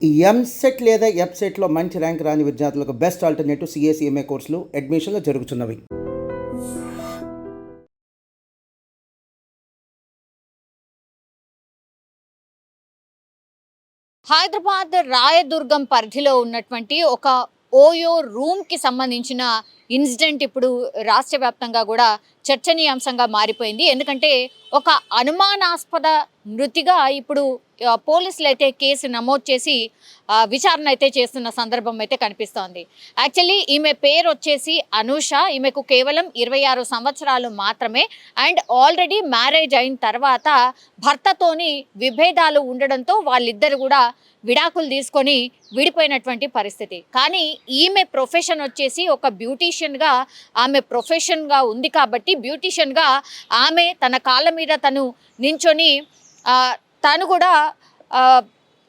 ఈ ఎంసెట్ లేదా ఎఫ్సెట్‌లో మంచి ర్యాంక్ రాని విద్యార్థులకు బెస్ట్ ఆల్టర్‌నేటివ్ సీఏ, సీఎంఏ కోర్సులు అడ్మిషన్‌లు జరుగుతున్నవి. హైదరాబాద్ రాయదుర్గం పరిధిలో ఉన్నటువంటి ఒక ఓయో రూమ్‌కి సంబంధించిన ఇన్సిడెంట్ ఇప్పుడు రాష్ట్ర వ్యాప్తంగా కూడా చర్చనీయాంశంగా మారిపోయింది. ఎందుకంటే ఒక అనుమానాస్పద మృతిగా ఇప్పుడు పోలీసులైతే కేసు నమోదు చేసి విచారణ అయితే చేస్తున్న సందర్భం అయితే కనిపిస్తోంది. యాక్చువల్లీ ఈమె పేరు వచ్చేసి అనూష. ఈమెకు కేవలం 26 సంవత్సరాలు మాత్రమే. అండ్ ఆల్రెడీ మ్యారేజ్ అయిన తర్వాత భర్తతోని విభేదాలు ఉండడంతో వాళ్ళిద్దరు కూడా విడాకులు తీసుకొని విడిపోయినటువంటి పరిస్థితి. కానీ ఈమె ప్రొఫెషన్ వచ్చేసి ఒక బ్యూటీషియన్గా ఆమె ప్రొఫెషన్గా ఉంది కాబట్టి బ్యూటీషియన్గా ఆమె తన కాళ్ళ మీద తను నించొని తను కూడా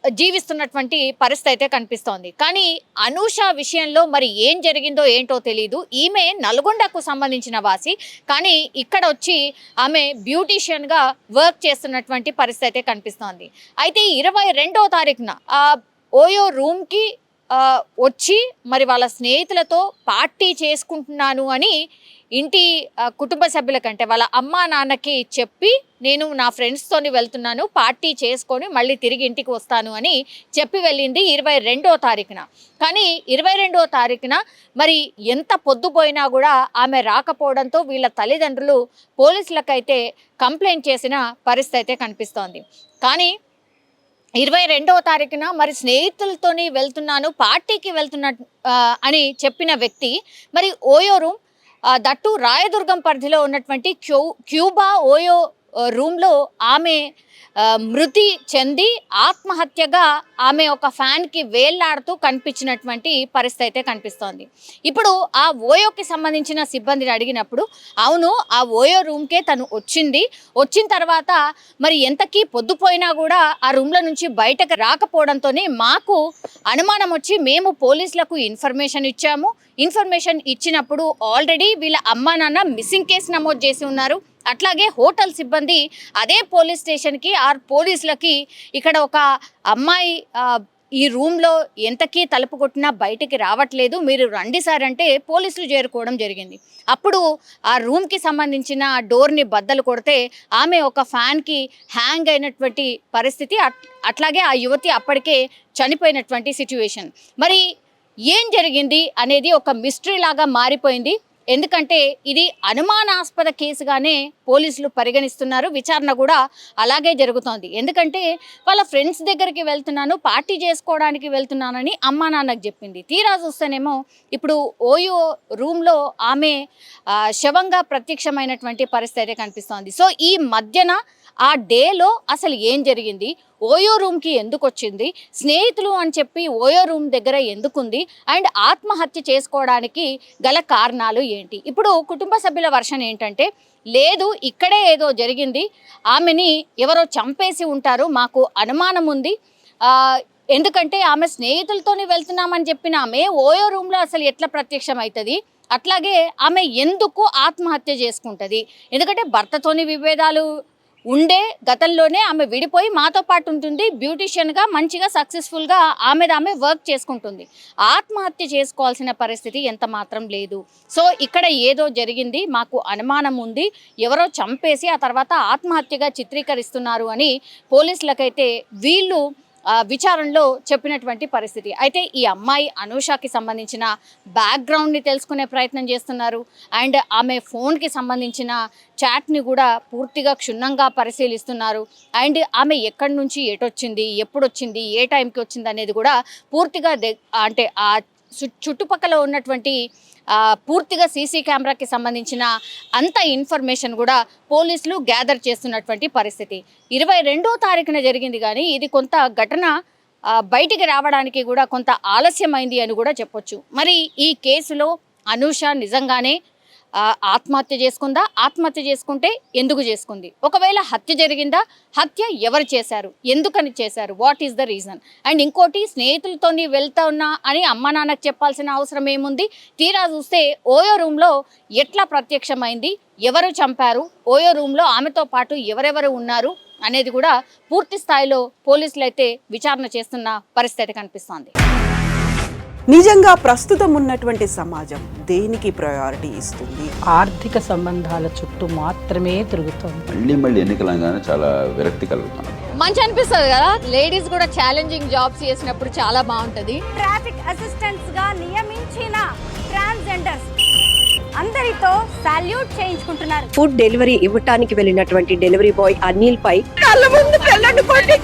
జీవిస్తున్నటువంటి పరిస్థితి అయితే కనిపిస్తోంది. కానీ అనూష విషయంలో మరి ఏం జరిగిందో ఏంటో తెలియదు. ఈమె నల్గొండకు సంబంధించిన వాసి, కానీ ఇక్కడ వచ్చి ఆమె బ్యూటీషియన్గా వర్క్ చేస్తున్నటువంటి పరిస్థితి అయితే కనిపిస్తోంది. అయితే 22వ తారీఖున ఓయో రూమ్కి వచ్చి మరి వాళ్ళ స్నేహితులతో పార్టీ చేసుకుంటున్నాను అని ఇంటి కుటుంబ సభ్యులకంటే వాళ్ళ అమ్మా నాన్నకి చెప్పి నేను నా ఫ్రెండ్స్తోని వెళ్తున్నాను, పార్టీ చేసుకొని మళ్ళీ తిరిగి ఇంటికి వస్తాను అని చెప్పి వెళ్ళింది 22వ తారీఖున. కానీ 22వ తారీఖున మరి ఎంత పొద్దుపోయినా కూడా ఆమె రాకపోవడంతో వీళ్ళ తల్లిదండ్రులు పోలీసులకైతే కంప్లైంట్ చేసిన పరిస్థితి అయితే కనిపిస్తోంది. కానీ 22వ తారీఖున మరి స్నేహితులతోని వెళ్తున్నాను, పార్టీకి వెళ్తున్నా అని చెప్పిన వ్యక్తి మరి ఓయో రూమ్, దట్టు రాయదుర్గం పరిధిలో ఉన్నటువంటి క్యూబా ఓయో రూమ్లో ఆమె మృతి చెంది ఆత్మహత్యగా ఆమె ఒక ఫ్యాన్కి వేళ్లాడుతూ కనిపించినటువంటి పరిస్థితి అయితే కనిపిస్తోంది. ఇప్పుడు ఆ ఓయోకి సంబంధించిన సిబ్బందిని అడిగినప్పుడు అవును ఆ ఓయో రూమ్కే తను వచ్చిన తర్వాత మరి ఎంతకీ పొద్దుపోయినా కూడా ఆ రూమ్ల నుంచి బయటకు రాకపోవడంతోనే మాకు అనుమానం వచ్చి మేము పోలీసులకు ఇన్ఫర్మేషన్ ఇచ్చాము. ఇన్ఫర్మేషన్ ఇచ్చినప్పుడు ఆల్రెడీ వీళ్ళ అమ్మా నాన్న మిస్సింగ్ కేసు నమోదు చేసి ఉన్నారు. అట్లాగే హోటల్ సిబ్బంది అదే పోలీస్ స్టేషన్కి పోలీసులకి ఇక్కడ ఒక అమ్మాయి ఈ రూమ్లో ఎంతకీ తలుపు కొట్టినా బయటికి రావట్లేదు, మీరు రండి సార్ అంటే పోలీసులు చేరుకోవడం జరిగింది. అప్పుడు ఆ రూమ్కి సంబంధించిన డోర్ని బద్దలు కొడితే ఆమె ఒక ఫ్యాన్కి హ్యాంగ్ అయినటువంటి పరిస్థితి, అట్లాగే ఆ యువతి అప్పటికే చనిపోయినటువంటి సిచ్యువేషన్. మరి ఏం జరిగింది అనేది ఒక మిస్టరీ లాగా మారిపోయింది. ఎందుకంటే ఇది అనుమానాస్పద కేసుగానే పోలీసులు పరిగణిస్తున్నారు. విచారణ కూడా అలాగే జరుగుతోంది. ఎందుకంటే వాళ్ళ ఫ్రెండ్స్ దగ్గరికి వెళ్తున్నాను, పార్టీ చేసుకోవడానికి వెళ్తున్నానని అమ్మా నాన్నకు చెప్పింది. తీరా చూస్తేనేమో ఇప్పుడు ఓయో రూమ్లో ఆమె శవంగా ప్రత్యక్షమైనటువంటి పరిస్థితి కనిపిస్తోంది. సో ఈ మధ్యన ఆ డేలో అసలు ఏం జరిగింది, ఓయో రూమ్కి ఎందుకు వచ్చింది, స్నేహితులు అని చెప్పి ఓయో రూమ్ దగ్గర ఎందుకుంది, అండ్ ఆత్మహత్య చేసుకోవడానికి గల కారణాలు ఏంటి? ఇప్పుడు కుటుంబ సభ్యుల వర్షన్ ఏంటంటే లేదు ఇక్కడే ఏదో జరిగింది, ఆమెని ఎవరో చంపేసి ఉంటారు, మాకు అనుమానం ఉంది. ఎందుకంటే ఆమె స్నేహితులతోని వెళ్తున్నామని చెప్పిన ఆమె ఓయో రూమ్లో అసలు ఎట్లా ప్రత్యక్షం అవుతుంది, అట్లాగే ఆమె ఎందుకు ఆత్మహత్య చేసుకుంటుంది? ఎందుకంటే భర్తతోని విభేదాలు ఉండే గతంలోనే ఆమె విడిపోయి మాతో పాటు ఉంటుంది, బ్యూటీషియన్గా మంచిగా సక్సెస్ఫుల్గా ఆమె వర్క్ చేసుకుంటుంది. ఆత్మహత్య చేసుకోవాల్సిన పరిస్థితి ఎంత మాత్రం లేదు. సో ఇక్కడ ఏదో జరిగింది, మాకు అనుమానం ఉంది, ఎవరో చంపేసి ఆ తర్వాత ఆత్మహత్యగా చిత్రీకరిస్తున్నారు అని పోలీసులకైతే వీళ్ళు విచారణలో చెప్పినటువంటి పరిస్థితి. అయితే ఈ అమ్మాయి అనూషకి సంబంధించిన బ్యాక్గ్రౌండ్ని తెలుసుకునే ప్రయత్నం చేస్తున్నారు. అండ్ ఆమె ఫోన్కి సంబంధించిన చాట్ని కూడా పూర్తిగా క్షుణ్ణంగా పరిశీలిస్తున్నారు. అండ్ ఆమె ఎక్కడి నుంచి ఎటొచ్చింది, ఎప్పుడు వచ్చింది, ఏ టైంకి వచ్చింది అనేది కూడా పూర్తిగా అంటే ఆ చుట్టుపక్కల ఉన్నటువంటి పూర్తిగా సీసీ కెమెరాకి సంబంధించిన అంత ఇన్ఫర్మేషన్ కూడా పోలీసులు గ్యాదర్ చేస్తున్నటువంటి పరిస్థితి. 22వ తారీఖున జరిగింది, కానీ ఇది కొంత ఘటన బయటికి రావడానికి కూడా కొంత ఆలస్యమైంది అని కూడా చెప్పొచ్చు. మరి ఈ కేసులో అనూష నిజంగానే ఆత్మహత్య చేసుకుందా, ఆత్మహత్య చేసుకుంటే ఎందుకు చేసుకుంది, ఒకవేళ హత్య జరిగిందా, హత్య ఎవరు చేశారు, ఎందుకని చేశారు, what is the reason? And ఇంకోటి స్నేహితులతోని వెళ్తా ఉన్నా అని అమ్మ నాన్నకు చెప్పాల్సిన అవసరం ఏముంది? తీరా చూస్తే ఓయో రూమ్లో ఎట్లా ప్రత్యక్షమైంది, ఎవరు చంపారు, ఓయో రూమ్లో ఆమెతో పాటు ఎవరెవరు ఉన్నారు, అనేది కూడా పూర్తి స్థాయిలో పోలీసులు అయితే విచారణ చేస్తున్న పరిస్థితి కనిపిస్తోంది. నిజంగా ప్రస్తుతం ఉన్నటువంటి సమాజం దేనికి ప్రయారిటీ ఇస్తుంది? ఆర్థిక సంబంధాల చుట్టూ మాత్రమే తిరుగుతోంది. మళ్ళీ ఎన్నికలంగానే చాలా విరక్తి కలుగుతున్నాం. మంచి అనిపిస్తుంది కదా, లేడీస్ కూడా ఛాలెంజింగ్ జాబ్స్ చేసినప్పుడు చాలా బాగుంటది. ట్రాఫిక్ అసిస్టెంట్స్ గా నియమించిన ట్రాన్స్జెండర్స్ అందరితో సాల్యూట్ చేయించుకుంటున్నారు. ఫుడ్ డెలివరీ ఇవ్వటానికి వెళ్ళినటువంటి డెలివరీ బాయ్ అనిల్ పై కళ్ళ ముందు పిల్లని కొట్టి